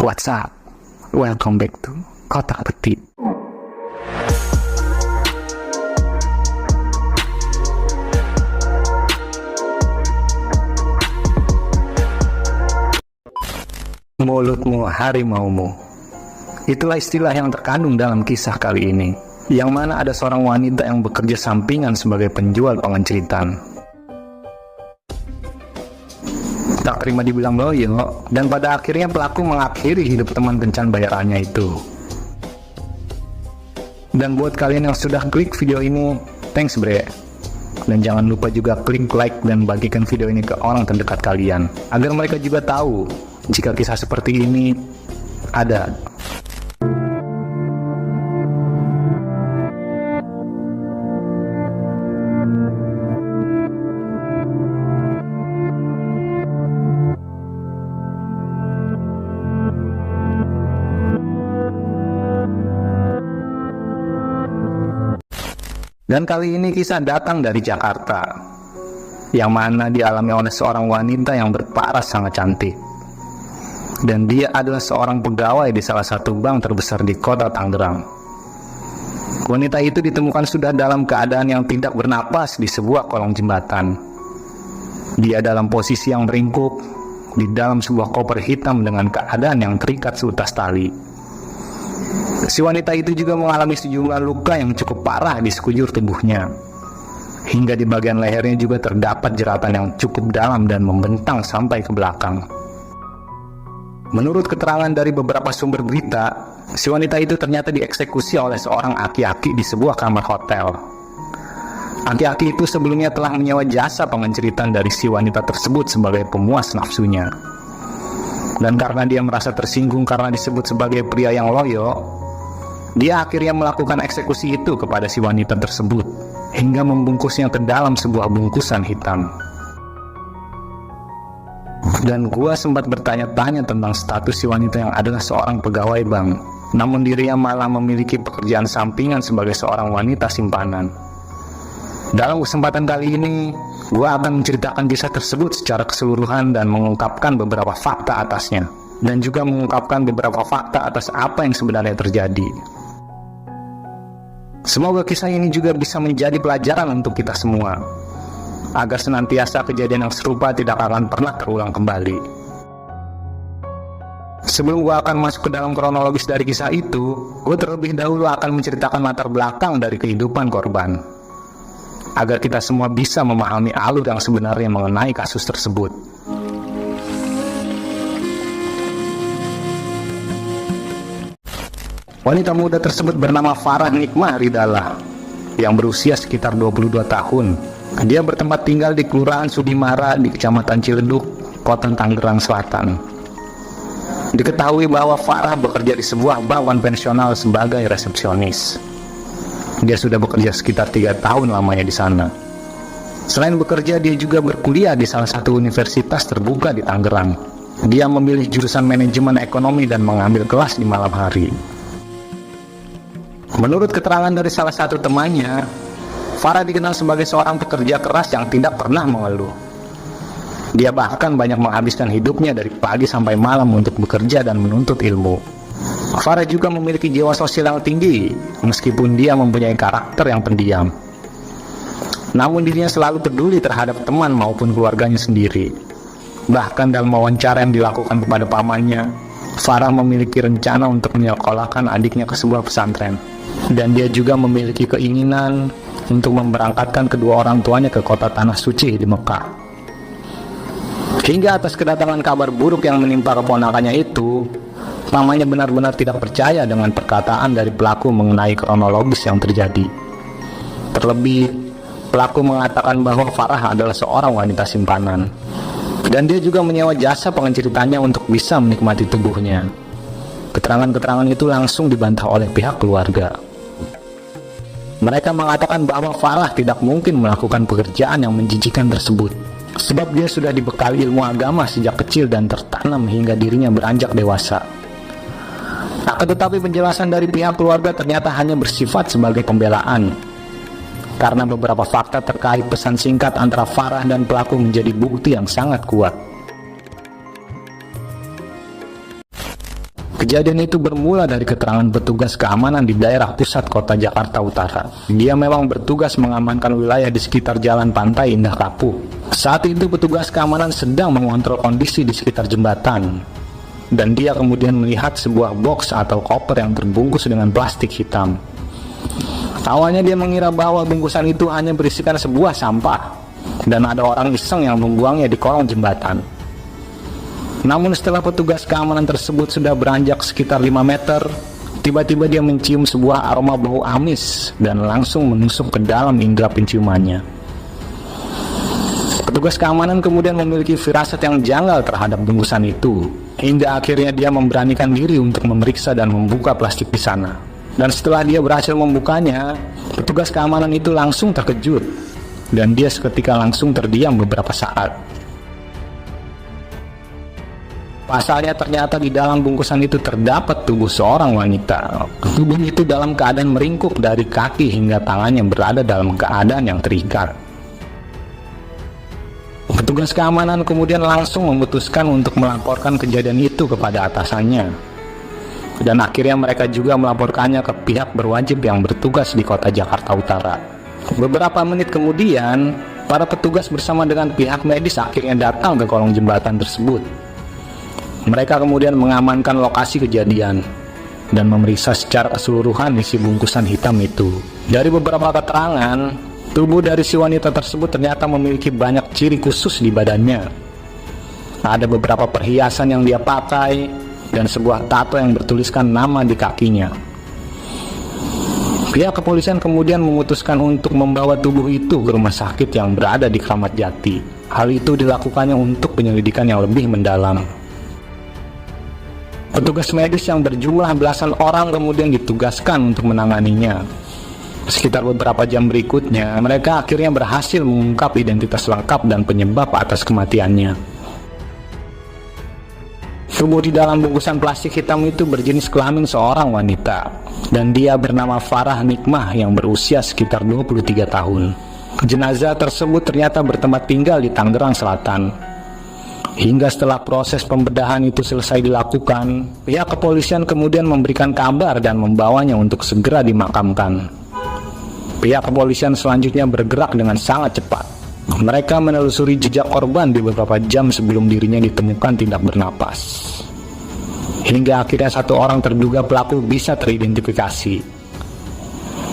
What's up? Welcome back to Kotak Petit. Mulutmu harimaumu. Itulah istilah yang terkandung dalam kisah kali ini, yang mana ada seorang wanita yang bekerja sampingan sebagai penjual pengenceritan. Tak terima dibilang loyo, dan pada akhirnya pelaku mengakhiri hidup teman kencan bayarannya itu. Dan buat kalian yang sudah klik video ini, thanks bre. Dan jangan lupa juga klik like dan bagikan video ini ke orang terdekat kalian, agar mereka juga tahu jika kisah seperti ini ada. Dan kali ini kisah datang dari Jakarta, yang mana dialami oleh seorang wanita yang berparas sangat cantik. Dan dia adalah seorang pegawai di salah satu bank terbesar di kota Tangerang. Wanita itu ditemukan sudah dalam keadaan yang tidak bernapas di sebuah kolong jembatan. Dia dalam posisi yang meringkuk di dalam sebuah koper hitam dengan keadaan yang terikat seutas tali. Si wanita itu juga mengalami sejumlah luka yang cukup parah di sekujur tubuhnya. Hingga di bagian lehernya juga terdapat jeratan yang cukup dalam dan membentang sampai ke belakang. Menurut keterangan dari beberapa sumber berita, si wanita itu ternyata dieksekusi oleh seorang aki-aki di sebuah kamar hotel. Aki-aki itu sebelumnya telah menyewa jasa pengenceritan dari si wanita tersebut sebagai pemuas nafsunya. Dan karena dia merasa tersinggung karena disebut sebagai pria yang loyo, dia akhirnya melakukan eksekusi itu kepada si wanita tersebut, hingga membungkusnya ke dalam sebuah bungkusan hitam. Dan gua sempat bertanya-tanya tentang status si wanita yang adalah seorang pegawai bank, namun dirinya malah memiliki pekerjaan sampingan sebagai seorang wanita simpanan. Dalam kesempatan kali ini, gua akan menceritakan kisah tersebut secara keseluruhan dan mengungkapkan beberapa fakta atasnya, dan juga mengungkapkan beberapa fakta atas apa yang sebenarnya terjadi. Semoga kisah ini juga bisa menjadi pelajaran untuk kita semua, agar senantiasa kejadian yang serupa tidak akan pernah terulang kembali. Sebelum gue akan masuk ke dalam kronologis dari kisah itu, gue terlebih dahulu akan menceritakan latar belakang dari kehidupan korban, agar kita semua bisa memahami alur yang sebenarnya mengenai kasus tersebut. Wanita muda tersebut bernama Farah Nikmah Ridallah, yang berusia sekitar 22 tahun. Dia bertempat tinggal di Kelurahan Sudimara di Kecamatan Ciledug, Kota Tangerang Selatan. Diketahui bahwa Farah bekerja di sebuah bank konvensional sebagai resepsionis. Dia sudah bekerja sekitar 3 tahun lamanya di sana. Selain bekerja, dia juga berkuliah di salah satu universitas terbuka di Tangerang. Dia memilih jurusan manajemen ekonomi dan mengambil kelas di malam hari. Menurut keterangan dari salah satu temannya, Farah dikenal sebagai seorang pekerja keras yang tidak pernah mengeluh. Dia bahkan banyak menghabiskan hidupnya dari pagi sampai malam untuk bekerja dan menuntut ilmu. Farah juga memiliki jiwa sosial yang tinggi, meskipun dia mempunyai karakter yang pendiam. Namun dirinya selalu peduli terhadap teman maupun keluarganya sendiri. Bahkan dalam wawancara yang dilakukan kepada pamannya, Farah memiliki rencana untuk menyekolahkan adiknya ke sebuah pesantren. Dan dia juga memiliki keinginan untuk memberangkatkan kedua orang tuanya ke kota Tanah Suci di Mekah. Hingga atas kedatangan kabar buruk yang menimpa keponakannya itu, mamanya benar-benar tidak percaya dengan perkataan dari pelaku mengenai kronologis yang terjadi. Terlebih, pelaku mengatakan bahwa Farah adalah seorang wanita simpanan, dan dia juga menyewa jasa pengenceritannya untuk bisa menikmati tubuhnya. Keterangan-keterangan itu langsung dibantah oleh pihak keluarga. Mereka mengatakan bahwa Farah tidak mungkin melakukan pekerjaan yang menjijikan tersebut, sebab dia sudah dibekali ilmu agama sejak kecil dan tertanam hingga dirinya beranjak dewasa. Akan tetapi penjelasan dari pihak keluarga ternyata hanya bersifat sebagai pembelaan, karena beberapa fakta terkait pesan singkat antara Farah dan pelaku menjadi bukti yang sangat kuat. Kejadian itu bermula dari keterangan petugas keamanan di daerah pusat kota Jakarta Utara. Dia memang bertugas mengamankan wilayah di sekitar jalan pantai Indah Kapuk. Saat itu petugas keamanan sedang mengontrol kondisi di sekitar jembatan. Dan dia kemudian melihat sebuah box atau koper yang terbungkus dengan plastik hitam. Awalnya dia mengira bahwa bungkusan itu hanya berisikan sebuah sampah, dan ada orang iseng yang membuangnya di kolong jembatan. Namun setelah petugas keamanan tersebut sudah beranjak sekitar 5 meter, tiba-tiba dia mencium sebuah aroma bau amis dan langsung menusuk ke dalam indera penciumannya. Petugas keamanan kemudian memiliki firasat yang janggal terhadap bungkusan itu, hingga akhirnya dia memberanikan diri untuk memeriksa dan membuka plastik di sana. Dan setelah dia berhasil membukanya, petugas keamanan itu langsung terkejut, dan dia seketika langsung terdiam beberapa saat. Pasalnya ternyata di dalam bungkusan itu terdapat tubuh seorang wanita. Tubuh itu dalam keadaan meringkuk dari kaki hingga tangannya berada dalam keadaan yang terikat. Petugas keamanan kemudian langsung memutuskan untuk melaporkan kejadian itu kepada atasannya. Dan akhirnya mereka juga melaporkannya ke pihak berwajib yang bertugas di kota Jakarta Utara. Beberapa menit kemudian, para petugas bersama dengan pihak medis akhirnya datang ke kolong jembatan tersebut. Mereka kemudian mengamankan lokasi kejadian dan memeriksa secara keseluruhan isi bungkusan hitam itu. Dari beberapa keterangan, tubuh dari si wanita tersebut ternyata memiliki banyak ciri khusus di badannya. Ada beberapa perhiasan yang dia pakai dan sebuah tato yang bertuliskan nama di kakinya. Pihak kepolisian kemudian memutuskan untuk membawa tubuh itu ke rumah sakit yang berada di Kramat Jati. Hal itu dilakukannya untuk penyelidikan yang lebih mendalam. Petugas medis yang berjumlah belasan orang kemudian ditugaskan untuk menanganinya. Sekitar beberapa jam berikutnya, mereka akhirnya berhasil mengungkap identitas lengkap dan penyebab atas kematiannya. Tubuh di dalam bungkusan plastik hitam itu berjenis kelamin seorang wanita, dan dia bernama Farah Nikmah yang berusia sekitar 23 tahun. Jenazah tersebut ternyata bertempat tinggal di Tangerang Selatan. Hingga setelah proses pembedahan itu selesai dilakukan, pihak kepolisian kemudian memberikan kabar dan membawanya untuk segera dimakamkan. Pihak kepolisian selanjutnya bergerak dengan sangat cepat. Mereka menelusuri jejak korban di beberapa jam sebelum dirinya ditemukan tidak bernapas. Hingga akhirnya satu orang terduga pelaku bisa teridentifikasi,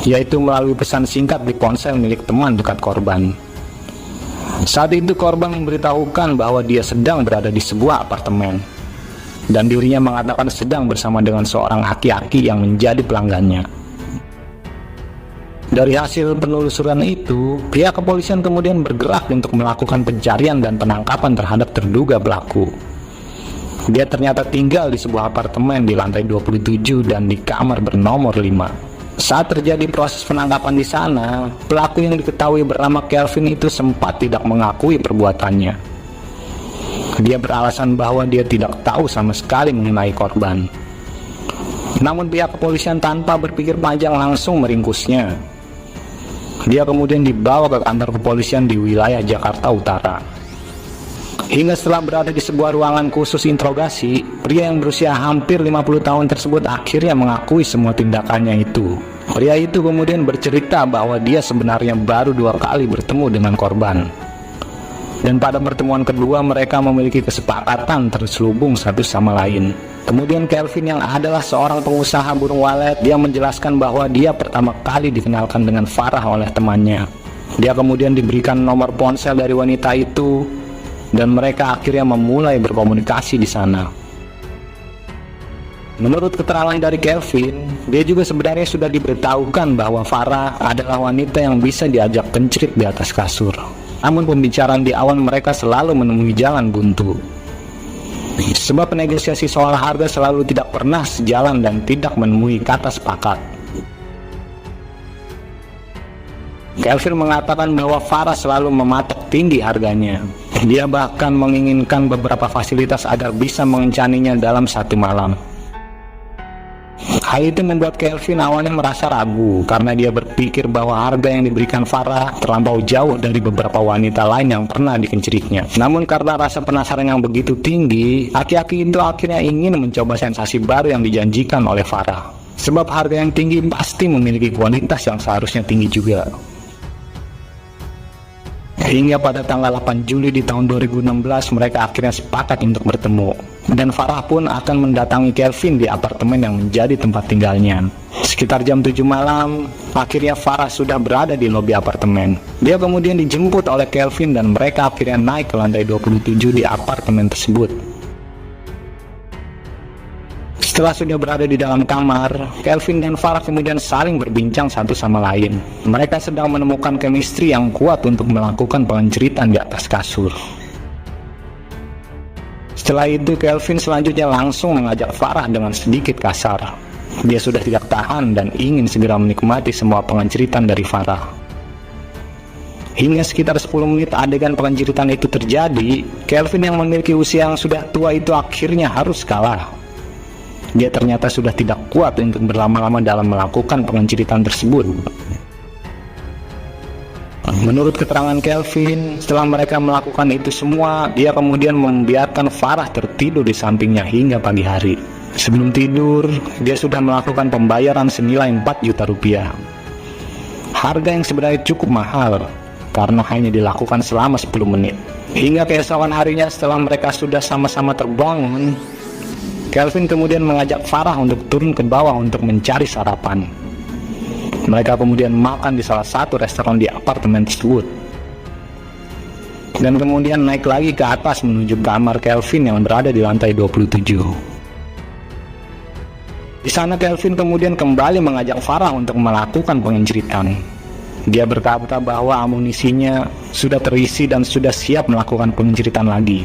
yaitu melalui pesan singkat di ponsel milik teman dekat korban. Saat itu korban memberitahukan bahwa dia sedang berada di sebuah apartemen, dan dirinya mengatakan sedang bersama dengan seorang aki-aki yang menjadi pelanggannya. Dari hasil penelusuran itu, pihak kepolisian kemudian bergerak untuk melakukan pencarian dan penangkapan terhadap terduga pelaku. Dia ternyata tinggal di sebuah apartemen di lantai 27 dan di kamar bernomor 5. Saat terjadi proses penangkapan di sana, pelaku yang diketahui bernama Kelvin itu sempat tidak mengakui perbuatannya. Dia beralasan bahwa dia tidak tahu sama sekali mengenai korban. Namun pihak kepolisian tanpa berpikir panjang langsung meringkusnya. Dia kemudian dibawa ke kantor kepolisian di wilayah Jakarta Utara. Hingga setelah berada di sebuah ruangan khusus interogasi, pria yang berusia hampir 50 tahun tersebut akhirnya mengakui semua tindakannya itu. Pria itu kemudian bercerita bahwa dia sebenarnya baru 2 kali bertemu dengan korban. Dan pada pertemuan kedua mereka memiliki kesepakatan terselubung satu sama lain. Kemudian Kelvin yang adalah seorang pengusaha burung walet, dia menjelaskan bahwa dia pertama kali dikenalkan dengan Farah oleh temannya. Dia kemudian diberikan nomor ponsel dari wanita itu, dan mereka akhirnya memulai berkomunikasi di sana. Menurut keterangan dari Kelvin, dia juga sebenarnya sudah diberitahukan bahwa Farah adalah wanita yang bisa diajak kencrit di atas kasur. Namun pembicaraan di awal mereka selalu menemui jalan buntu. Sebab negosiasi soal harga selalu tidak pernah sejalan dan tidak menemui kata sepakat. Kelvin mengatakan bahwa Farah selalu mematok tinggi harganya. Dia bahkan menginginkan beberapa fasilitas agar bisa mengencaninya dalam satu malam. Hal itu membuat Kelvin awalnya merasa ragu karena dia berpikir bahwa harga yang diberikan Farah terlampau jauh dari beberapa wanita lain yang pernah dikenceriknya. Namun karena rasa penasaran yang begitu tinggi, aki-aki itu akhirnya ingin mencoba sensasi baru yang dijanjikan oleh Farah. Sebab harga yang tinggi pasti memiliki kualitas yang seharusnya tinggi juga. Hingga pada tanggal 8 Juli di tahun 2016 mereka akhirnya sepakat untuk bertemu. Dan Farah pun akan mendatangi Kelvin di apartemen yang menjadi tempat tinggalnya. Sekitar jam 7 malam, akhirnya Farah sudah berada di lobi apartemen. Dia kemudian dijemput oleh Kelvin dan mereka akhirnya naik ke lantai 27 di apartemen tersebut. Setelah sudah berada di dalam kamar, Kelvin dan Farah kemudian saling berbincang satu sama lain. Mereka sedang menemukan chemistry yang kuat untuk melakukan pengenceritan di atas kasur. Setelah itu, Kelvin selanjutnya langsung mengajak Farah dengan sedikit kasar. Dia sudah tidak tahan dan ingin segera menikmati semua pengenceritan dari Farah. Hingga sekitar 10 menit adegan pengenceritan itu terjadi, Kelvin yang memiliki usia yang sudah tua itu akhirnya harus kalah. Dia ternyata sudah tidak kuat untuk berlama-lama dalam melakukan pengenceritan tersebut. Menurut keterangan Kelvin, setelah mereka melakukan itu semua, dia kemudian membiarkan Farah tertidur di sampingnya hingga pagi hari. Sebelum tidur, dia sudah melakukan pembayaran senilai 4 juta rupiah. Harga yang sebenarnya cukup mahal, karena hanya dilakukan selama 10 menit. Hingga keesokan harinya setelah mereka sudah sama-sama terbangun, Kelvin kemudian mengajak Farah untuk turun ke bawah untuk mencari sarapan. Mereka kemudian makan di salah satu restoran di apartemen tersebut. Dan kemudian naik lagi ke atas menuju kamar Kelvin yang berada di lantai 27. Di sana Kelvin kemudian kembali mengajak Farah untuk melakukan pengenceritan. Dia berkata bahwa amunisinya sudah terisi dan sudah siap melakukan pengenceritan lagi.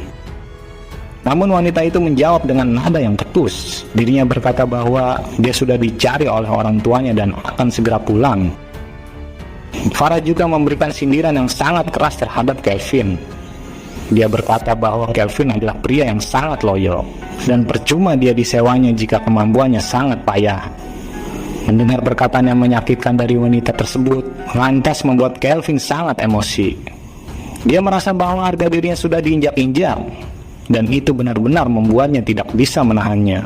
Namun wanita itu menjawab dengan nada yang ketus. Dirinya berkata bahwa dia sudah dicari oleh orang tuanya dan akan segera pulang. Farah juga memberikan sindiran yang sangat keras terhadap Kelvin. Dia berkata bahwa Kelvin adalah pria yang sangat loyo dan percuma dia disewanya jika kemampuannya sangat payah. Mendengar perkataan yang menyakitkan dari wanita tersebut lantas membuat Kelvin sangat emosi. Dia merasa bahwa harga dirinya sudah diinjak-injak, dan itu benar-benar membuatnya tidak bisa menahannya.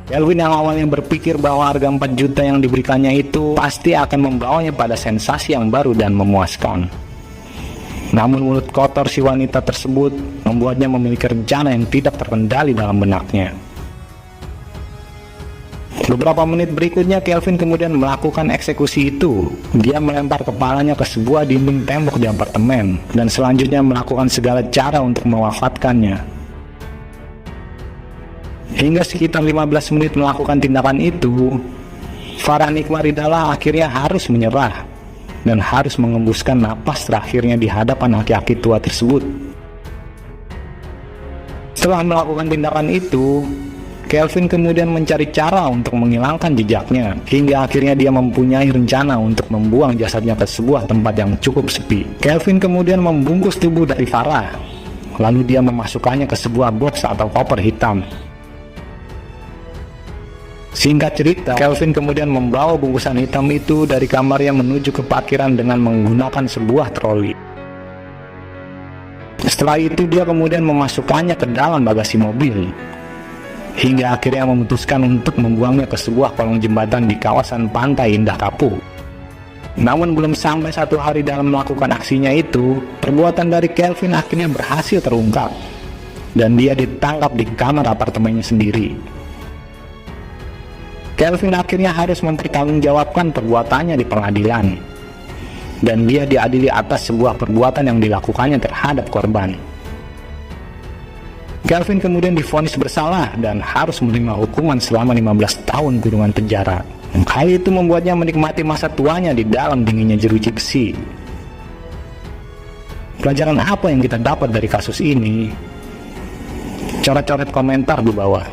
Kelvin yang awalnya berpikir bahwa harga 4 juta yang diberikannya itu pasti akan membawanya pada sensasi yang baru dan memuaskan. Namun mulut kotor si wanita tersebut membuatnya memiliki rencana yang tidak terkendali dalam benaknya. Beberapa menit berikutnya Kelvin kemudian melakukan eksekusi itu. Dia melempar kepalanya ke sebuah dinding tembok di apartemen dan selanjutnya melakukan segala cara untuk mewafatkannya. Hingga sekitar 15 menit melakukan tindakan itu, Farah Nikmah Ridala akhirnya harus menyerah dan harus mengembuskan napas terakhirnya di hadapan aki-aki tua tersebut. Setelah melakukan tindakan itu, Kelvin kemudian mencari cara untuk menghilangkan jejaknya, hingga akhirnya dia mempunyai rencana untuk membuang jasadnya ke sebuah tempat yang cukup sepi. Kelvin kemudian membungkus tubuh dari Farah, lalu dia memasukkannya ke sebuah box atau koper hitam. Singkat cerita, Kelvin kemudian membawa bungkusan hitam itu dari kamarnya menuju ke parkiran dengan menggunakan sebuah troli. Setelah itu dia kemudian memasukkannya ke dalam bagasi mobil, hingga akhirnya memutuskan untuk membuangnya ke sebuah kolong jembatan di kawasan Pantai Indah Kapuk. Namun belum sampai 1 hari dalam melakukan aksinya itu, perbuatan dari Kelvin akhirnya berhasil terungkap dan dia ditangkap di kamar apartemennya sendiri. Kelvin akhirnya harus mempertanggungjawabkan perbuatannya di pengadilan, dan dia diadili atas sebuah perbuatan yang dilakukannya terhadap korban. Kelvin kemudian divonis bersalah dan harus menerima hukuman selama 15 tahun kurungan penjara. Hal itu membuatnya menikmati masa tuanya di dalam dinginnya jeruji besi. Pelajaran apa yang kita dapat dari kasus ini? Coret-coret komentar di bawah.